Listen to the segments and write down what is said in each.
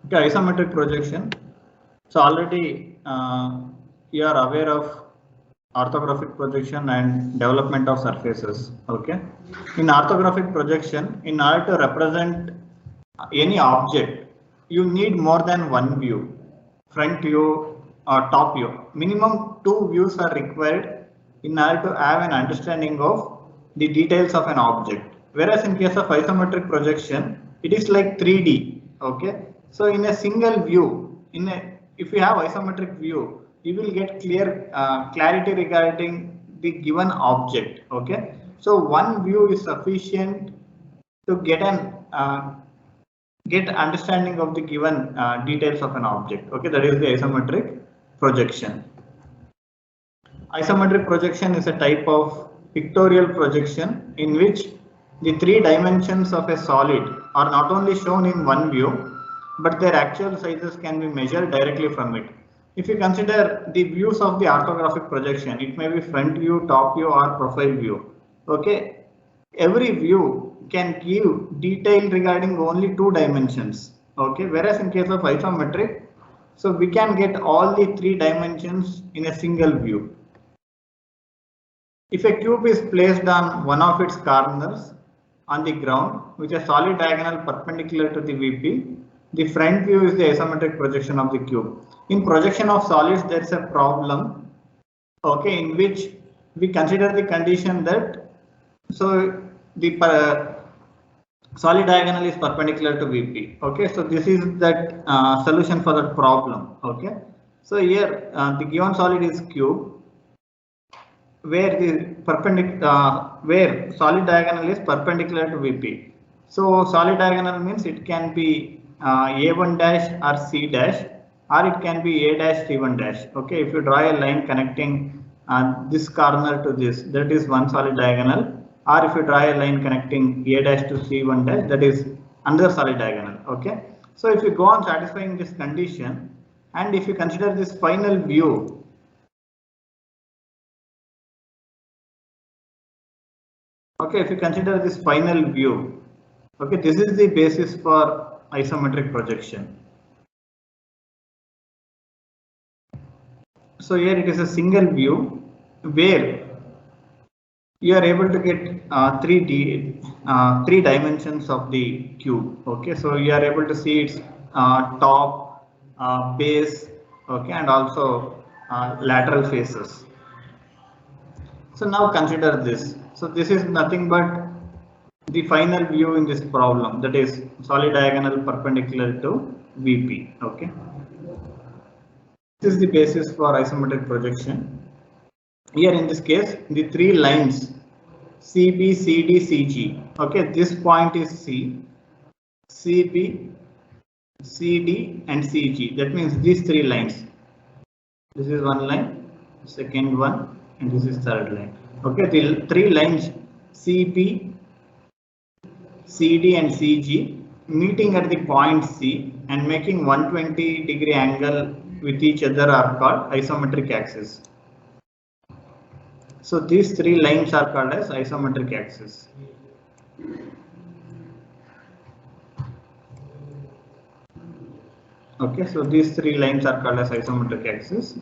Okay, isometric projection. So already you are aware of orthographic projection and development of surfaces. Okay, in orthographic projection, in order to represent any object, you need more than one view, front view or top view. Minimum two views are required in order to have an understanding of the details of an object. Whereas in case of isometric projection, it is like 3D. Okay, so in a single view, if you have isometric view, you will get clarity regarding the given object. Okay, so one view is sufficient to get understanding of the given details of an object. Okay, that is the isometric projection. Isometric projection is a type of pictorial projection in which the three dimensions of a solid are not only shown in one view, but their actual sizes can be measured directly from it. If you consider the views of the orthographic projection, it may be front view, top view, or profile view. Okay, every view can give detail regarding only two dimensions. Okay, whereas in case of isometric, so we can get all the three dimensions in a single view. If a cube is placed on one of its corners on the ground with a solid diagonal perpendicular to the VP, the front view is the isometric projection of the cube. In projection of solids, there is a problem, okay, in which we consider the condition that so the solid diagonal is perpendicular to VP. Okay, so this is that solution for that problem. Okay, so here the given solid is cube, where the where solid diagonal is perpendicular to VP. So solid diagonal means it can be A1 dash or C dash, or it can be A dash C1 dash. Okay, if you draw a line connecting this corner to this, that is one solid diagonal. Or if you draw a line connecting A dash to C1 dash, that is another solid diagonal. Okay, so if you go on satisfying this condition, and if you consider this final view, okay, if you consider this final view, okay, this is the basis for isometric projection. So here it is a single view where you are able to get three dimensions of the cube. Okay, so you are able to see its top, base, okay, and also lateral faces. So now consider this. So this is nothing but the final view in this problem, that is solid diagonal perpendicular to VP. Okay, this is the basis for isometric projection. Here in this case, the three lines CB, CD, CG. Okay, this point is C, CB, CD, and CG. That means these three lines. This is one line, second one, and this is third line. Okay, the three lines CB, CD, and CG meeting at the point C and making 120-degree angle with each other are called isometric axis. So these three lines are called as isometric axis. Okay, so these three lines are called as isometric axis.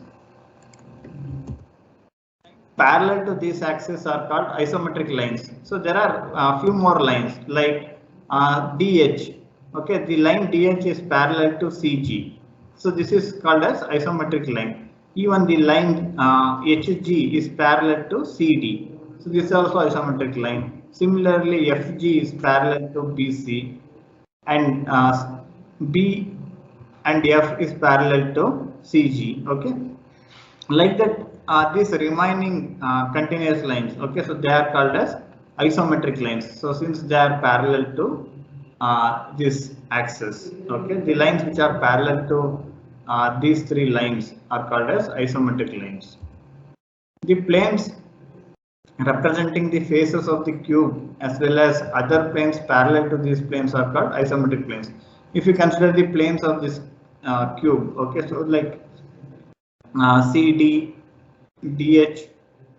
Parallel to these axes are called isometric lines. So there are a few more lines like DH. Okay, the line DH is parallel to CG. So this is called as isometric line. Even the line HG is parallel to CD. So this is also isometric line. Similarly, FG is parallel to BC, and B and F is parallel to CG. Okay, like that. These remaining continuous lines, okay, so they are called as isometric lines. So since they are parallel to this axis, okay, the lines which are parallel to these three lines are called as isometric lines. The planes representing the faces of the cube as well as other planes parallel to these planes are called isometric planes. If you consider the planes of this cube, okay, so like CD, DH,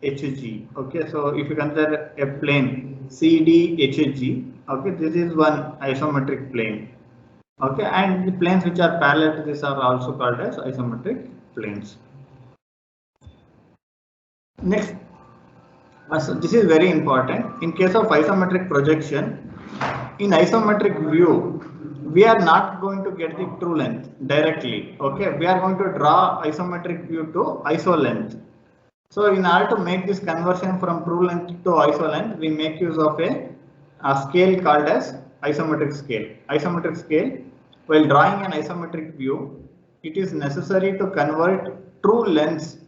HG. Okay, so if you consider a plane CD, HG, okay, this is one isometric plane. Okay, and the planes which are parallel to this are also called as isometric planes. Next, so this is very important. In case of isometric projection, in isometric view, we are not going to get the true length directly. Okay, we are going to draw isometric view to iso length. So in order to make this conversion from true length to iso length, we make use of a scale called as isometric scale. Isometric scale, while drawing an isometric view, it is necessary to convert true lengths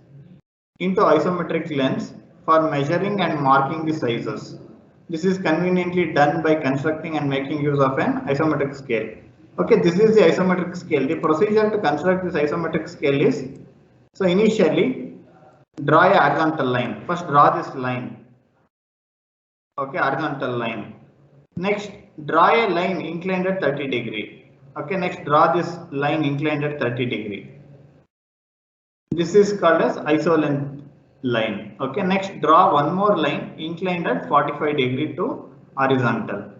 into isometric lengths for measuring and marking the sizes. This is conveniently done by constructing and making use of an isometric scale. Okay, this is the isometric scale. The procedure to construct this isometric scale is, so initially draw a horizontal line. First draw this line. Okay, horizontal line. Next draw a line inclined at 30 degree. Okay, next draw this line inclined at 30 degree. This is called as iso length line. Okay, next draw one more line inclined at 45 degree to horizontal.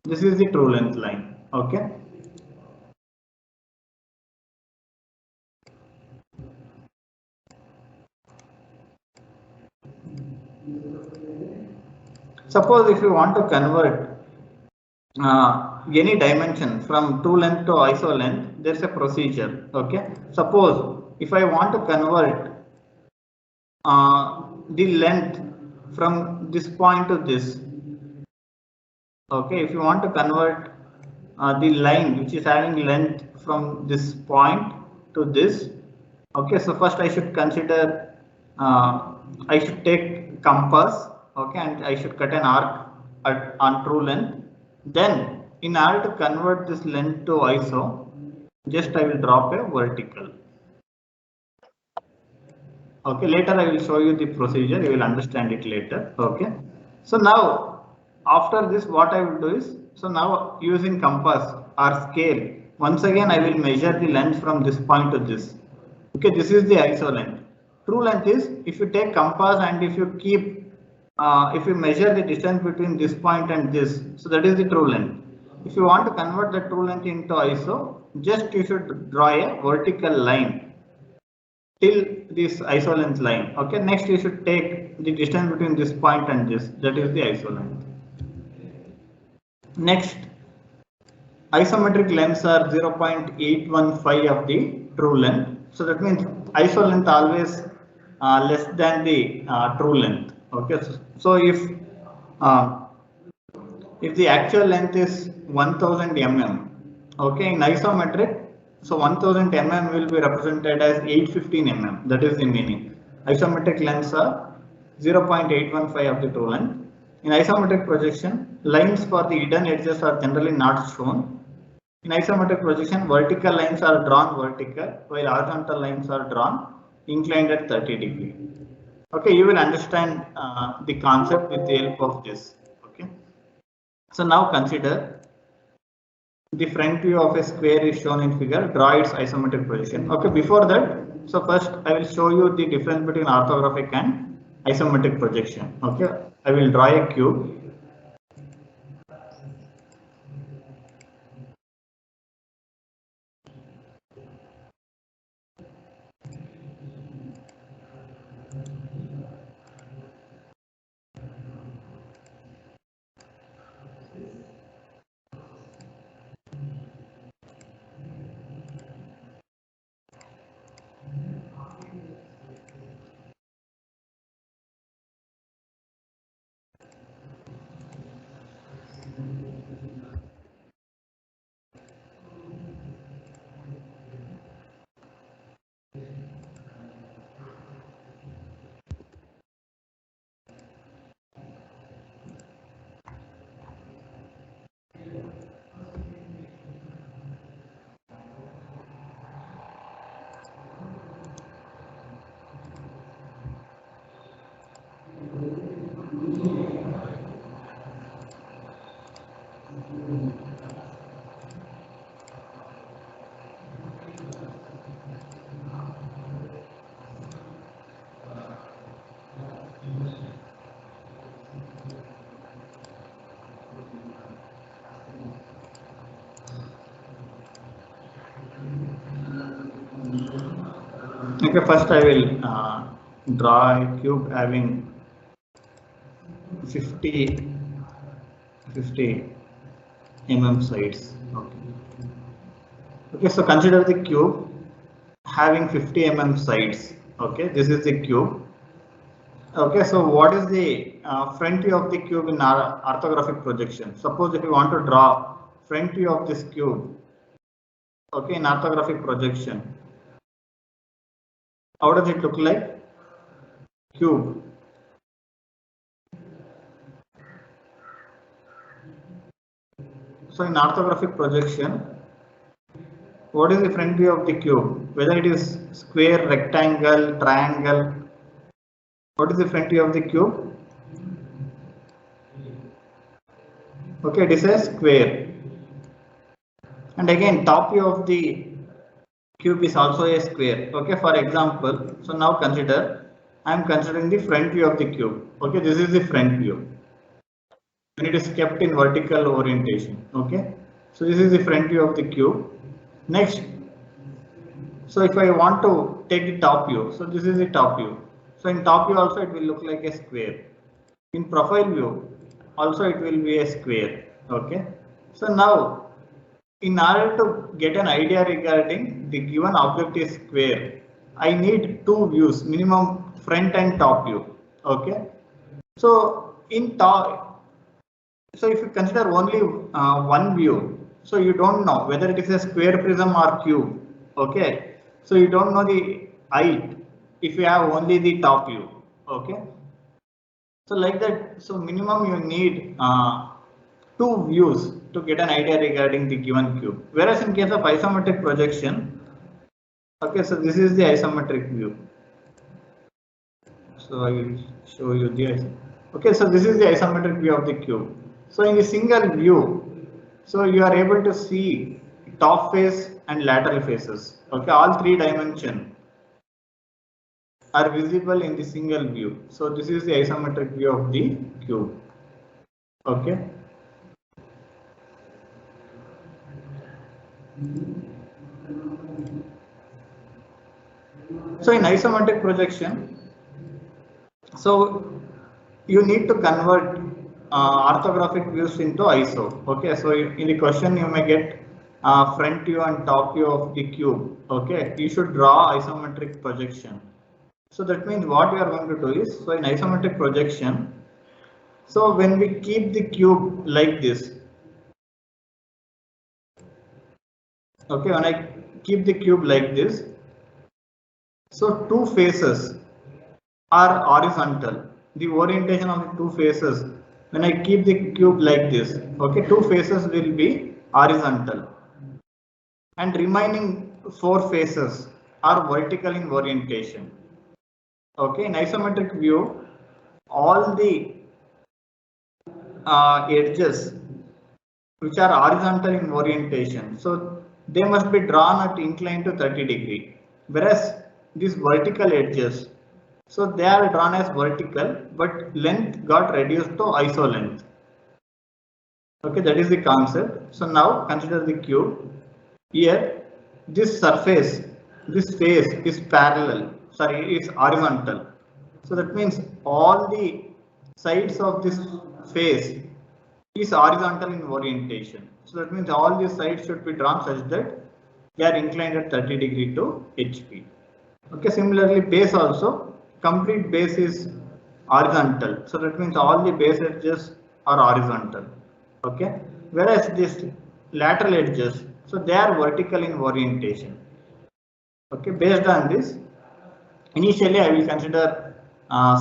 This is the true length line. Okay. Suppose if you want to convert any dimension from true length to iso length, there's a procedure. Okay. Suppose if I want to convert the length from this point to this. Okay, if you want to convert the line which is having length from this point to this. Okay, so first I should consider, I should take compass. Okay, and I should cut an arc on true length. Then in order to convert this length to iso, just I will drop a vertical. Okay, later I will show you the procedure, you will understand it later. Okay, so now after this what I will do is, so now using compass or scale, once again I will measure the length from this point to this. Okay, this is the iso length. True length is, if you take compass and if you keep, if you measure the distance between this point and this, so that is the true length. If you want to convert the true length into iso, just you should draw a vertical line till this iso length line. Okay, next you should take the distance between this point and this, that is the iso length. Next, isometric lengths are 0.815 of the true length. So that means iso length always less than the true length. Okay, so uh, if the actual length is 1000 mm, okay, in isometric, so 1000 mm will be represented as 815 mm. That is the meaning. Isometric lengths are 0.815 of the true length. In isometric projection, lines for the hidden edges are generally not shown. In isometric projection, vertical lines are drawn vertical, while horizontal lines are drawn inclined at 30 degree. Okay, you will understand the concept with the help of this. Okay. So now consider the front view of a square is shown in figure. Draw its isometric projection. Okay, before that, so first I will show you the difference between orthographic and isometric projection. Okay, I will draw a cube. Okay, first I will draw a cube having 50 sides. Okay, so consider the cube having 50 sides. Okay, this is the cube. Okay, so what is the front view of the cube in our orthographic projection? Suppose if you want to draw front view of this cube, okay, in orthographic projection, how does it look like? Cube. So in orthographic projection, what is the front view of the cube? Whether it is square, rectangle, triangle, what is the front view of the cube? Okay, it is a square. And again, top view of the cube is also a square. Okay, for example, so now consider, I am considering the front view of the cube. Okay, this is the front view when it is kept in vertical orientation. Okay, so this is the front view of the cube. Next, so if I want to take the top view, so this is the top view. So in top view also it will look like a square. In profile view also it will be a square. Okay, so now in order to get an idea regarding the given object is square, I need two views, minimum front and top view. Okay, so in top, so if you consider only one view, so you don't know whether it is a square prism or cube. Okay, so you don't know the height if you have only the top view. Okay, so like that, so minimum you need two views to get an idea regarding the given cube. Whereas in case of isometric projection, okay, so this is the isometric view. So I will show you the okay, so this is the isometric view of the cube. So in the single view, so you are able to see top face and lateral faces. Okay, all three dimensions are visible in the single view. So this is the isometric view of the cube. Okay. So in isometric projection, so you need to convert orthographic views into iso. Okay, so in the question you may get front view and top view of the cube. Okay, you should draw isometric projection. So that means what we are going to do is, so in isometric projection, so when we keep the cube like this, okay, when I keep the cube like this, so two faces are horizontal. The orientation of the two faces, when I keep the cube like this, okay, two faces will be horizontal and remaining four faces are vertical in orientation. Okay, in isometric view, all the edges which are horizontal in orientation, so they must be drawn at inclined to 30 degree, whereas these vertical edges, so they are drawn as vertical, but length got reduced to iso length. Okay, that is the concept. So now consider the cube. Here, this surface, this face is parallel, sorry, is horizontal. So that means all the sides of this face is horizontal in orientation. So that means all these sides should be drawn such that they are inclined at 30 degree to HP. Okay, similarly base also, complete base is horizontal. So that means all the base edges are horizontal. Okay, whereas this lateral edges, so they are vertical in orientation. Okay, based on this, initially I will consider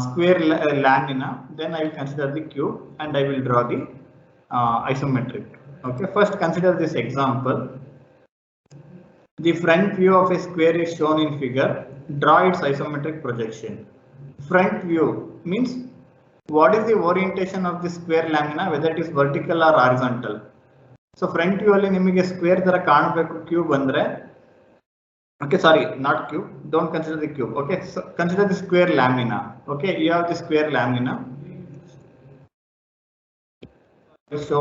square lamina, then I will consider the cube and I will draw the isometric. Okay, first consider this example. The front view of a square is shown in figure. Draw its isometric projection. Front view means what is the orientation of the square lamina, whether it is vertical or horizontal. So front view alli nimage square ತರ ಕಾಣಬೇಕು cube andre. Okay, sorry, not cube. Don't consider the cube. Okay, so consider the square lamina. Okay, you have the square lamina. So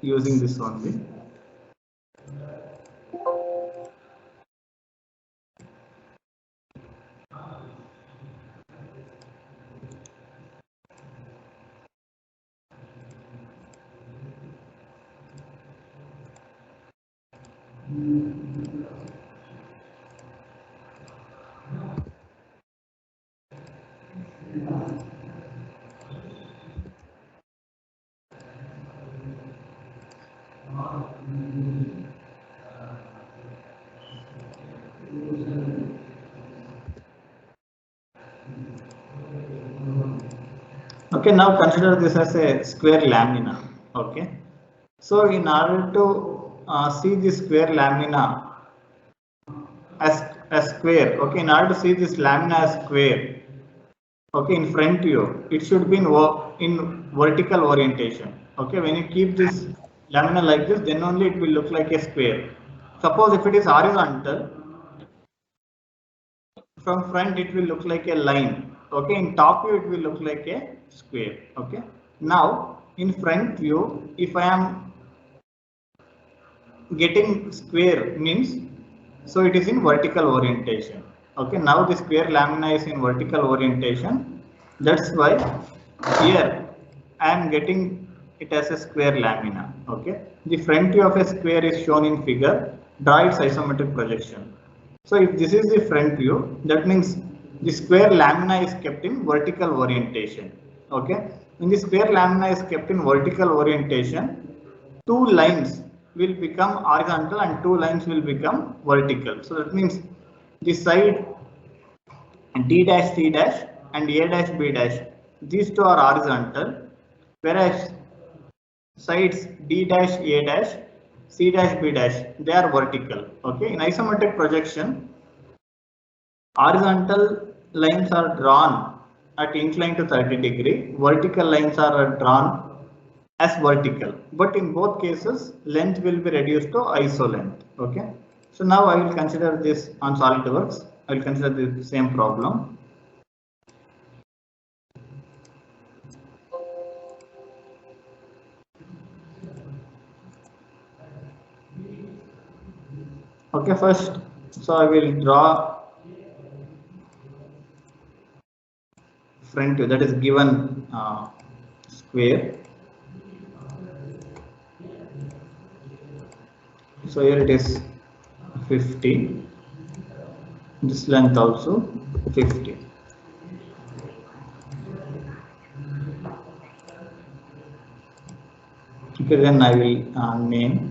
using this only. Okay, now consider this as a square lamina. Okay, so in order to see this square lamina as square, okay, in order to see this lamina as square, okay, in front view, it should be in vertical orientation. Okay, when you keep this lamina like this, then only it will look like a square. Suppose if it is horizontal, from front it will look like a line. Okay, in top view it will look like a square. Okay, now in front view, if I am getting square means, so it is in vertical orientation. Okay, now the square lamina is in vertical orientation. That's why here I am getting it as a square lamina. Okay, the front view of a square is shown in figure. Draw its isometric projection. So if this is the front view, that means the square lamina is kept in vertical orientation. Okay, when the square lamina is kept in vertical orientation, two lines will become horizontal and two lines will become vertical. So that means the side D dash C dash and A dash B dash, these two are horizontal, whereas sides D dash A dash C dash B dash, they are vertical. Okay, in isometric projection, horizontal lines are drawn at incline to 30°, vertical lines are drawn as vertical, but in both cases length will be reduced to iso length. Okay, so now I will consider this on SolidWorks. I will consider the same problem. Okay, first, so I will draw front view, that is given square. So here it is 50, this length also 50. Okay, then I will name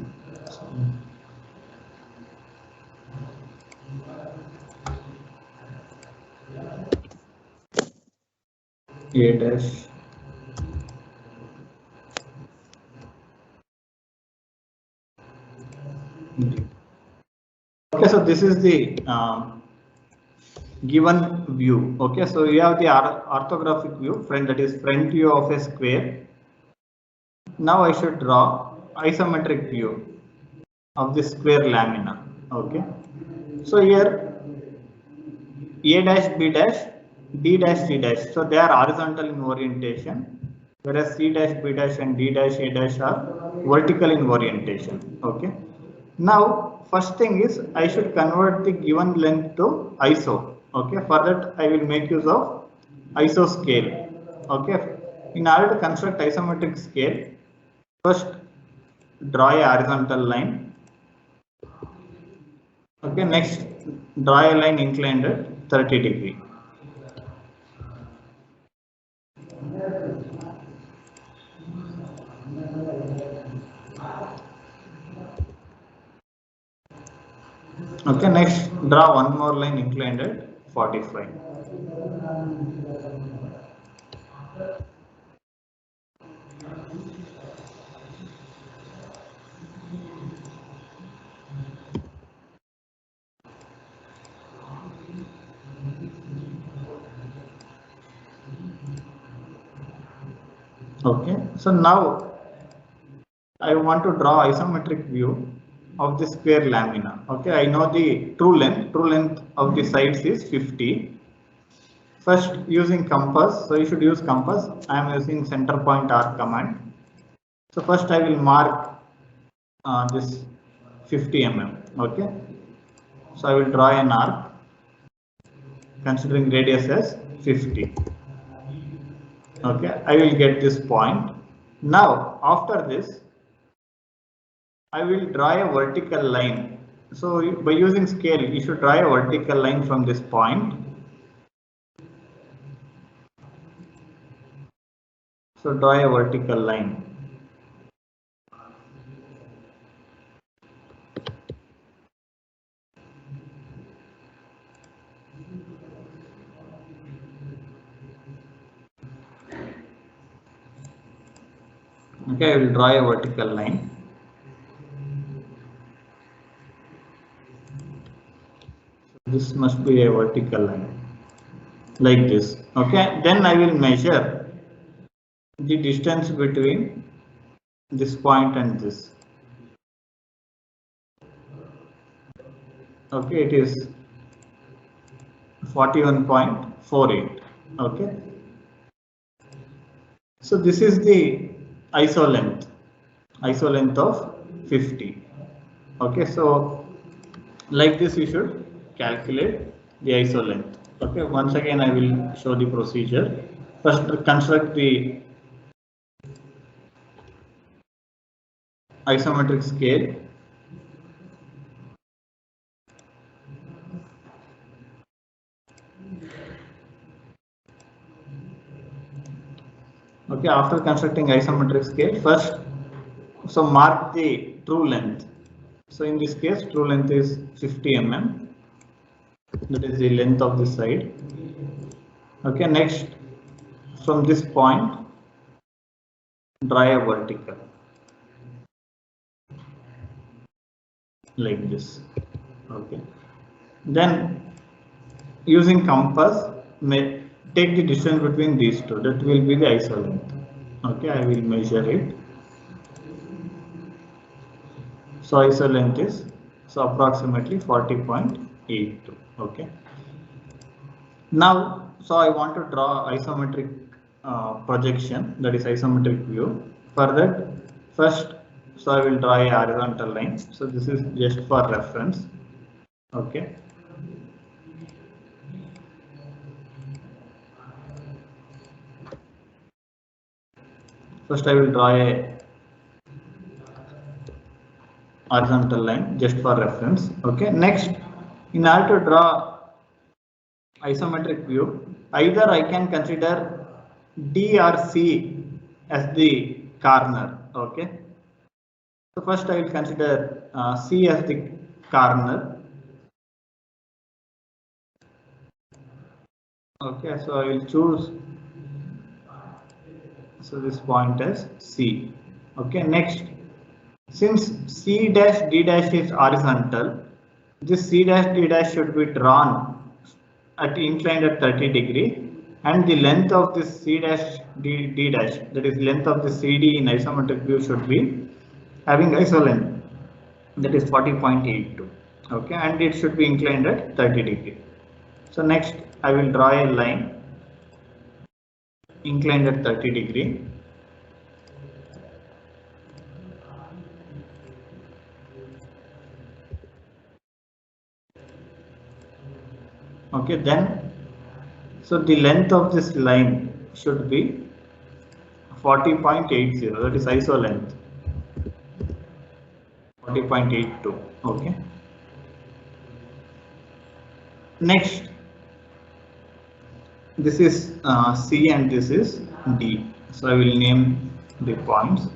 A dash D. Okay, so this is the given view. Okay, so you have the orthographic view, that is front view of a square. Now I should draw isometric view of the square lamina. Okay, so here A dash B dash D dash C dash, so they are horizontal in orientation, whereas C dash B dash and D dash A dash are vertical in orientation. Okay, now first thing is I should convert the given length to iso. Okay, for that I will make use of iso scale. Okay, in order to construct isometric scale, first draw a horizontal line. Okay, next draw a line inclined at 30°. Okay, next draw one more line inclined at 45. Okay, so now I want to draw isometric view of the square lamina. Okay, I know the true length of the sides is 50. First, using compass, so you should use compass. I am using center point R command. So first I will mark this 50 mm. Okay, so I will draw an arc considering radius as 50. Okay, I will get this point. Now after this, I will draw a vertical line So by using scale, you should draw a vertical line from this point. So draw a vertical line. Okay, I will draw a vertical line. This must be a vertical line like this. Okay, then I will measure the distance between this point and this. Okay, it is 41.48. Okay, so this is the iso length of 50. Okay, so like this you should calculate the iso length. Okay, once again I will show the procedure. First construct the isometric scale. Okay, after constructing isometric scale, first so mark the true length. So in this case, true length is 50 mm. That is the length of this side. Okay, next from this point, draw a vertical like this. Okay, then using compass, take the distance between these two. That will be the iso length. Okay, I will measure it. So iso length is approximately 40.82. Okay. Now, so I want to draw isometric projection, that is isometric view. For that, first, so I will draw a horizontal line. So this is just for reference. Okay. First, I will draw a horizontal line just for reference. Okay. Next, in order to draw isometric view, either I can consider D or C as the corner. Okay. So first I will consider C as the corner. Okay, so I will choose this point as C. Okay, next, since C dash D dash is horizontal, this C dash D dash should be drawn at inclined at 30°, and the length of this C dash D dash, that is length of the CD in isometric view, should be having iso length, that is 40.82. Okay, and it should be inclined at 30°. So next I will draw a line inclined at 30°. Okay, then so the length of this line should be 40.80, that is iso length 40.82. Okay, next this is C and this is D. So I will name the points.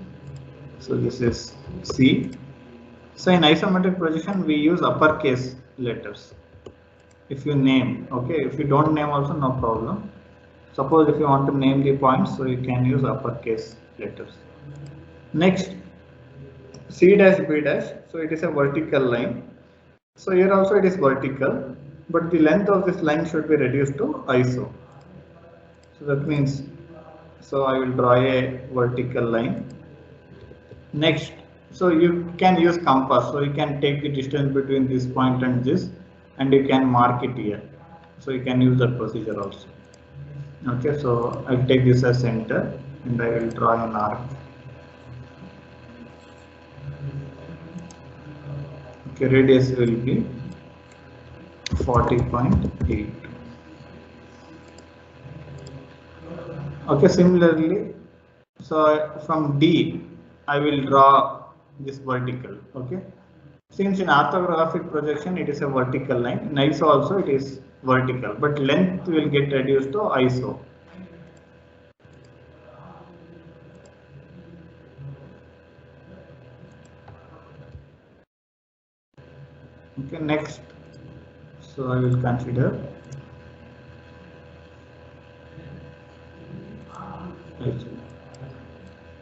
So this is C. So in isometric projection we use uppercase letters. If you name, okay, if you don't name also no problem. Suppose if you want to name the points, so you can use uppercase letters. Next, C dash B dash, so it is a vertical line. So here also it is vertical, but the length of this line should be reduced to iso. So that means, so I will draw a vertical line. Next, so you can use compass, so you can take the distance between this point and this, and you can mark it here. So you can use that procedure also. Okay, so I will take this as center and I will draw an arc. Okay, radius will be 40.8. Okay, similarly, so from D I will draw this vertical. Okay, Since in orthographic projection it is a vertical line, in iso also it is vertical, but length will get reduced to iso. Okay, next, so I will consider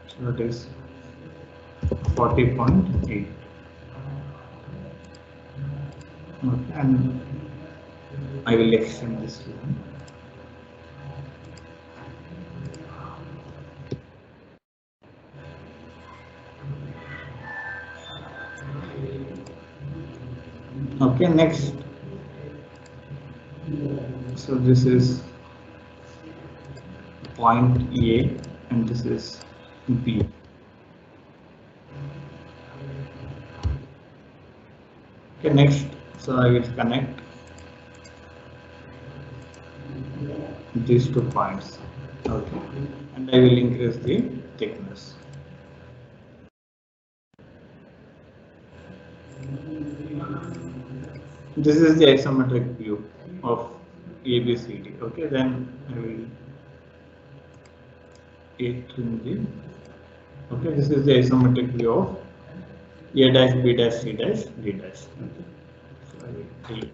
so it is 40.8. Okay, and I will extend this one. Okay, next, so this is point A and this is B. Okay, next, so I will connect these 2 points. Okay, and I will increase the thickness. This is the isometric view of ABCD. Okay, then I will trim the. Okay, this is the isometric view of A dash, B dash, C dash, D dash. Okay. So I will delete.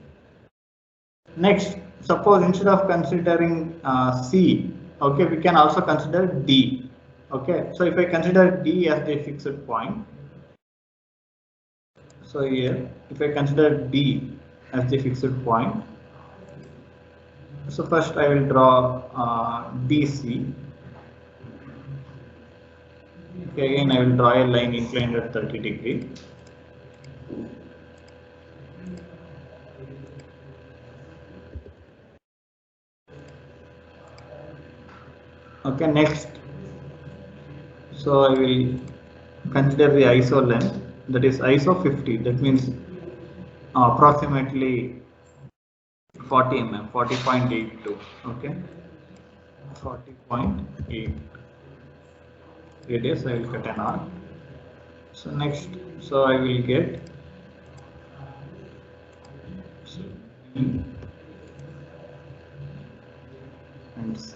Next, suppose instead of considering C, okay, we can also consider D. Okay, so if I consider D as the fixed point, so here if I consider D as the fixed point, so first I will draw DC. Okay, again I will draw a line inclined at 30 degrees. Okay, next, so I will consider the iso length, that is iso 50, that means approximately 40 mm, 40.82. Okay, 40.8 radius I will cut an arc. So next, so I will get so B and C.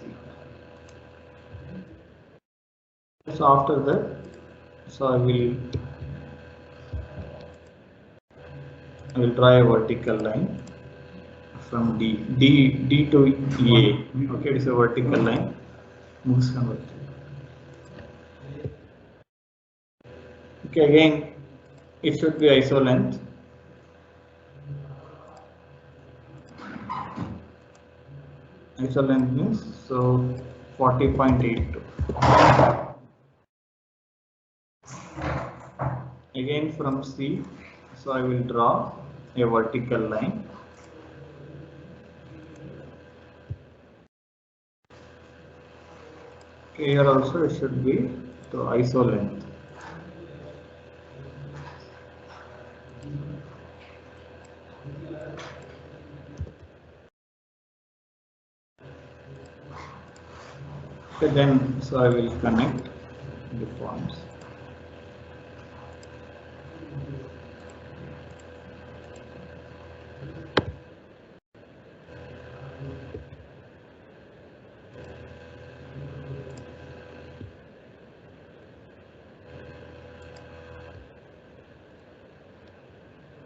So after that, so I will draw a vertical line from D to A. Okay, it is a vertical line. Okay, again it should be iso length. Iso length means so 40.82. Again from C, so I will draw a vertical line. Okay, here also it should be to iso length. Okay, then so I will connect the points.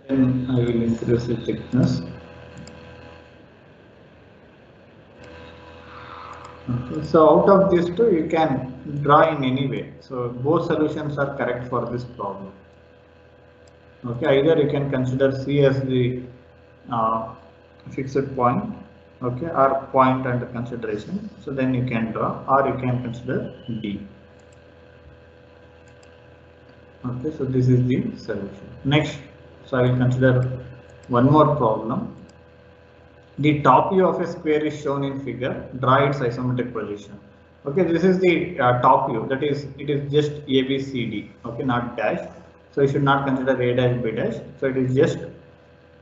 Then I will increase the thickness. Okay, so out of these two you can draw in any way. So both solutions are correct for this problem. Okay, either you can consider C as the fixed point, okay, or point under consideration. So then you can draw, or you can consider D. Okay, so this is the solution. Next, so I will consider one more problem. The top view of a square is shown in figure. Draw its isometric projection. Okay, this is the top view. That is, it is just A, B, C, D. Okay, not dash. So you should not consider A dash, B dash. So it is just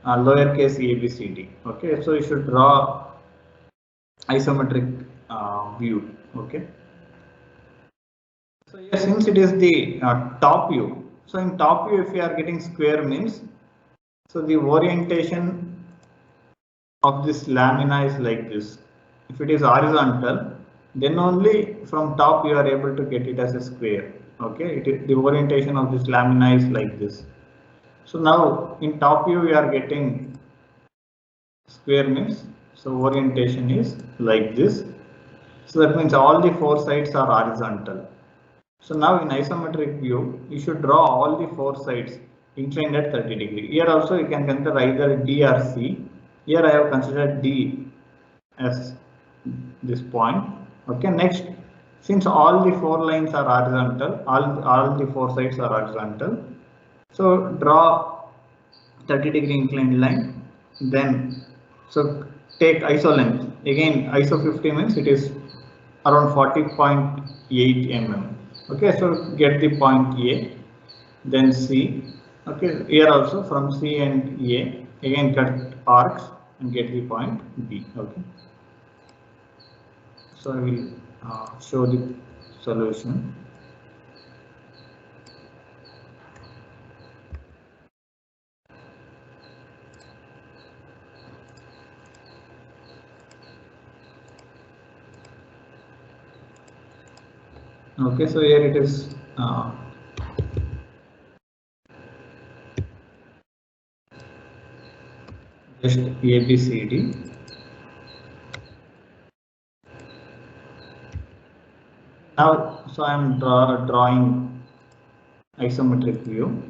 lowercase A, B, C, D. Okay, so you should draw isometric view. Okay. So yes, since it is the top view. So in top view, if you are getting square means So the orientation of this lamina is like this. If it is horizontal, then only from top you are able to get it as a square. Okay, the orientation of this lamina is like this. So now in top view we are getting square means, so orientation is like this. So that means all the four sides are horizontal. So now in isometric view, you should draw all the four sides inclined at 30 degree. Here also you can consider either D or C. Here I have considered D as this point. Okay, next, since all the four lines are horizontal, all the four sides are horizontal. So draw 30 degree inclined line. Then so take iso length. Again iso 50 means it is around 40.8 mm. Okay, so get the point A, then C. Okay, here also from C and A, again cut arcs and get the point B. Okay, so I will show the solution. Okay, so here it is just ABCD. Now, so I am drawing isometric view.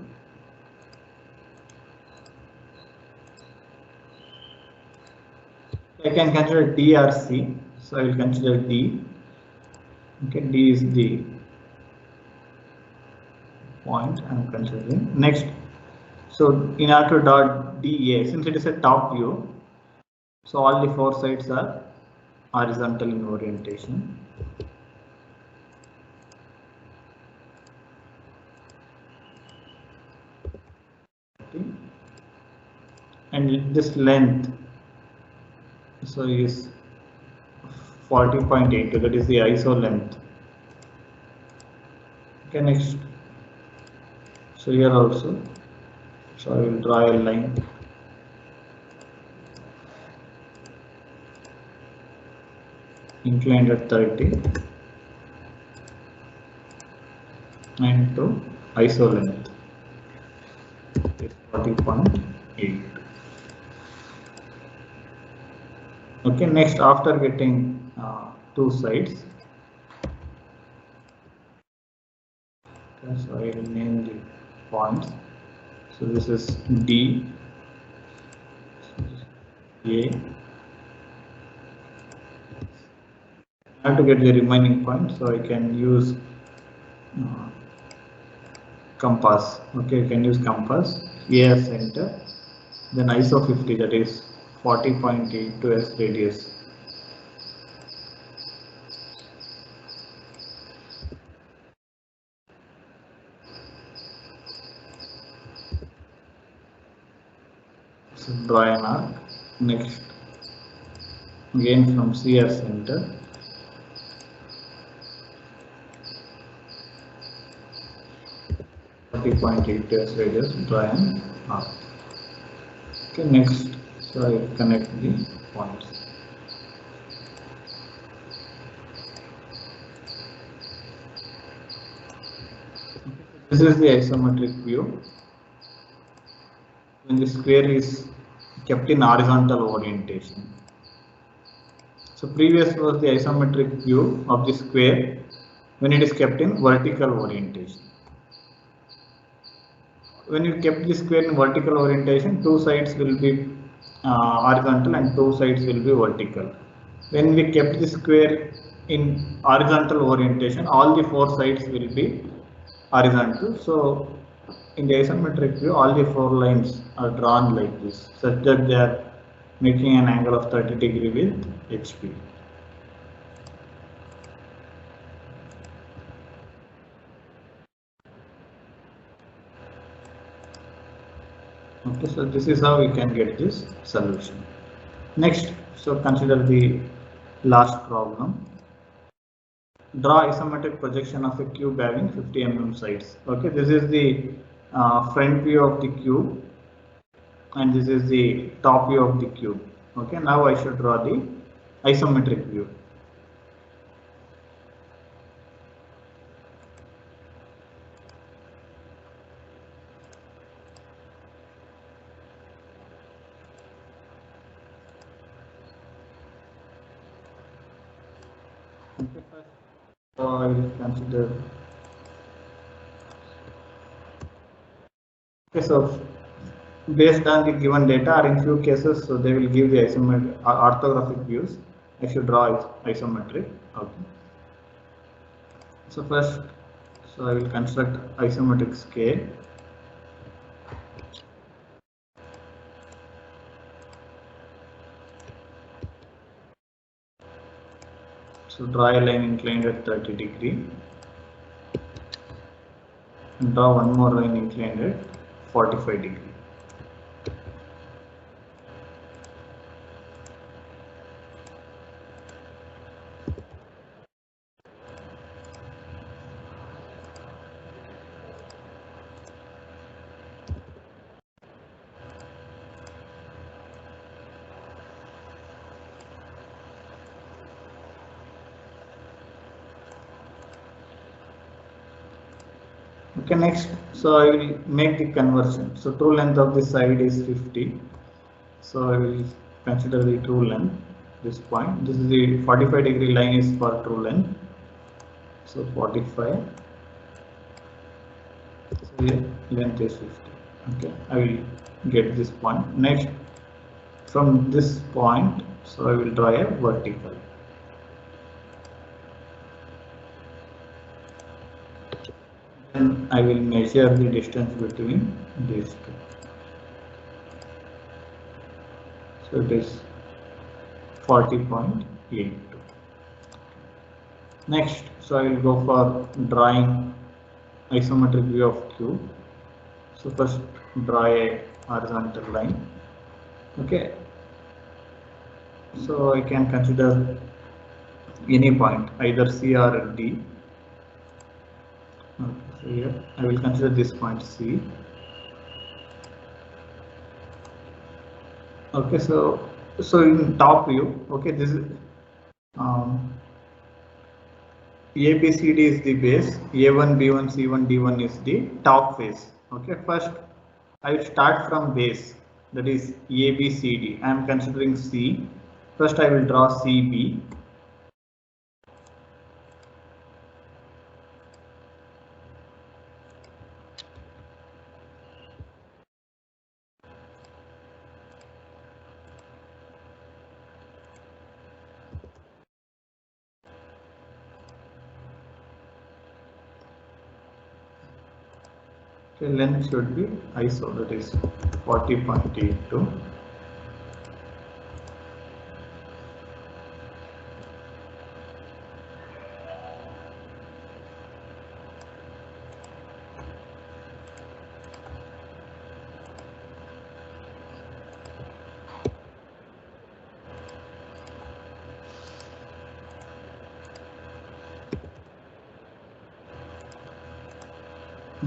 I can consider D or C, so I will consider D. Okay, D is the point I am considering. Next, so in order to dot DA, since it is a top view, so all the four sides are horizontal in orientation. Okay. And this length, so is 40.82, that is the iso length. Okay, next, so here also, so I will draw a line. Inclined at 30 and to iso length is 40.8. Okay, next, after getting two sides, okay, so I will name the points. So this is D, A. I have to get the remaining point, so I can use compass. Okay, you can use compass. A as center, then iso 50, that is 40.82 as radius. So draw an arc. Next, again from C as center, .82 radius, draw an arc. Okay, next, so I connect the points. This is the isometric view when the square is kept in horizontal orientation. So previous was the isometric view of the square when it is kept in vertical orientation. When you kept the square in vertical orientation, two sides will be horizontal and two sides will be vertical. When we kept the square in horizontal orientation, all the four sides will be horizontal. So in the isometric view, all the four lines are drawn like this, such that they are making an angle of 30 degree with HP. Okay, so this is how we can get this solution. Next, so consider the last problem. Draw isometric projection of a cube having 50 mm sides. Okay, this is the front view of the cube. and this is the top view of the cube. Okay, now I should draw the isometric view. Okay, first, so I will consider. Okay, so based on the given data, or in few cases, so they will give the isometric orthographic views. I should draw isometric. Okay. So first, so I will construct isometric scale. So draw a line inclined at 30 degree. And draw one more line inclined at 45 degree. Okay, next, so I will make the conversion. So true length of this side is 50. So I will consider the true length. This point, this is the 45 degree line is for true length. So 45. So here length is 50. Okay, I will get this point. Next, from this point, so I will draw a vertical. Then I will measure the distance between these two. So it is 40.82. Next, so I will go for drawing isometric view of cube. So first draw a horizontal line. Okay. So I can consider any point, either C or D. Okay, so here I will consider this point C. Okay, so in top view, okay, this is ABCD is the base, A1, B1, C1, D1 is the top face. Okay, first I will start from base, that is ABCD. I am considering C. First I will draw CB. Okay, length should be ISO, that is 40.82.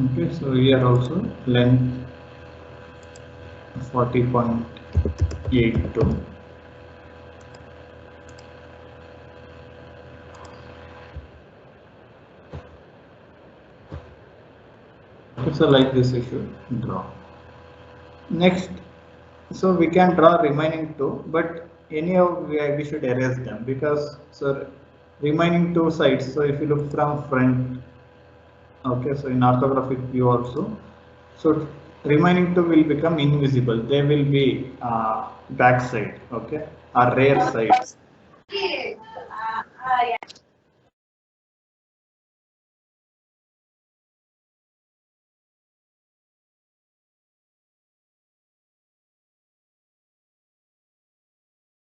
Okay, so here also length 40.82. Okay, so like this you should draw. Next, so we can draw remaining two, but anyhow we should erase them, because so remaining two sides. So if you look from front, okay, so in orthographic view also, so remaining two will become invisible. They will be back side, okay, or rear sides.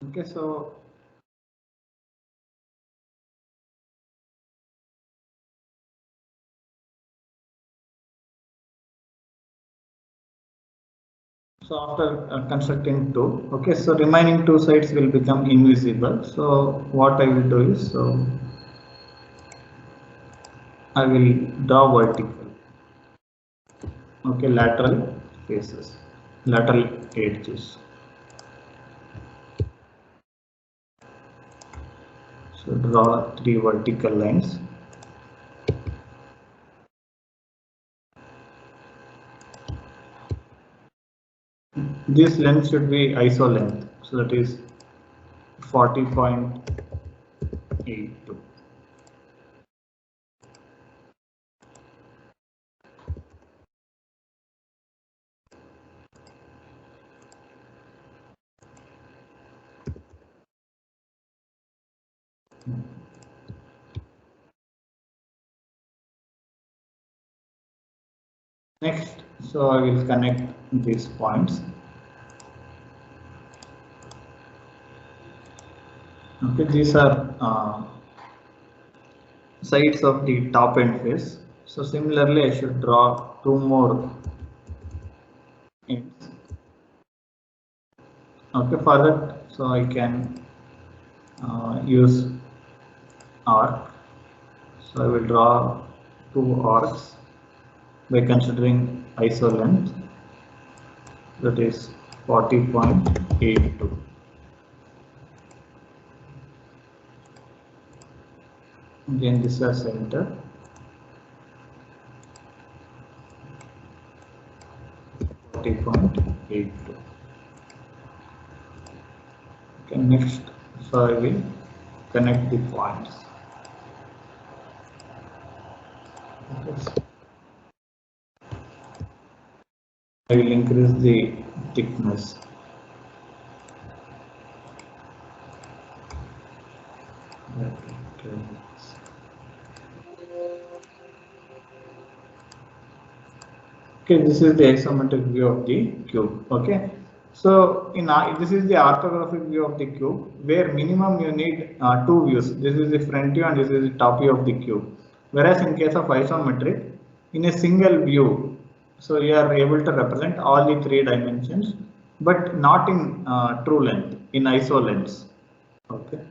Okay, so after constructing two, okay, so remaining two sides will become invisible. So what I will do is, so I will draw vertical, okay, lateral faces. lateral edges. So draw 3 vertical lines. This length should be iso length, so that is 40.82. Next, so I will connect these points. Okay, these are sides of the top end face. So similarly, I should draw 2 more ends. Okay, for that, so I can use arc. So I will draw 2 arcs by considering iso length, that is 40.82. Again, this is center. Okay, next, so I will connect the points. I will increase the thickness. Okay, this is the isometric view of the cube. Okay, so this is the orthographic view of the cube, where minimum you need 2 views. This is the front view and this is the top view of the cube. Whereas in case of isometric, in a single view, so you are able to represent all the 3 dimensions, but not in true length, in iso lengths. Okay.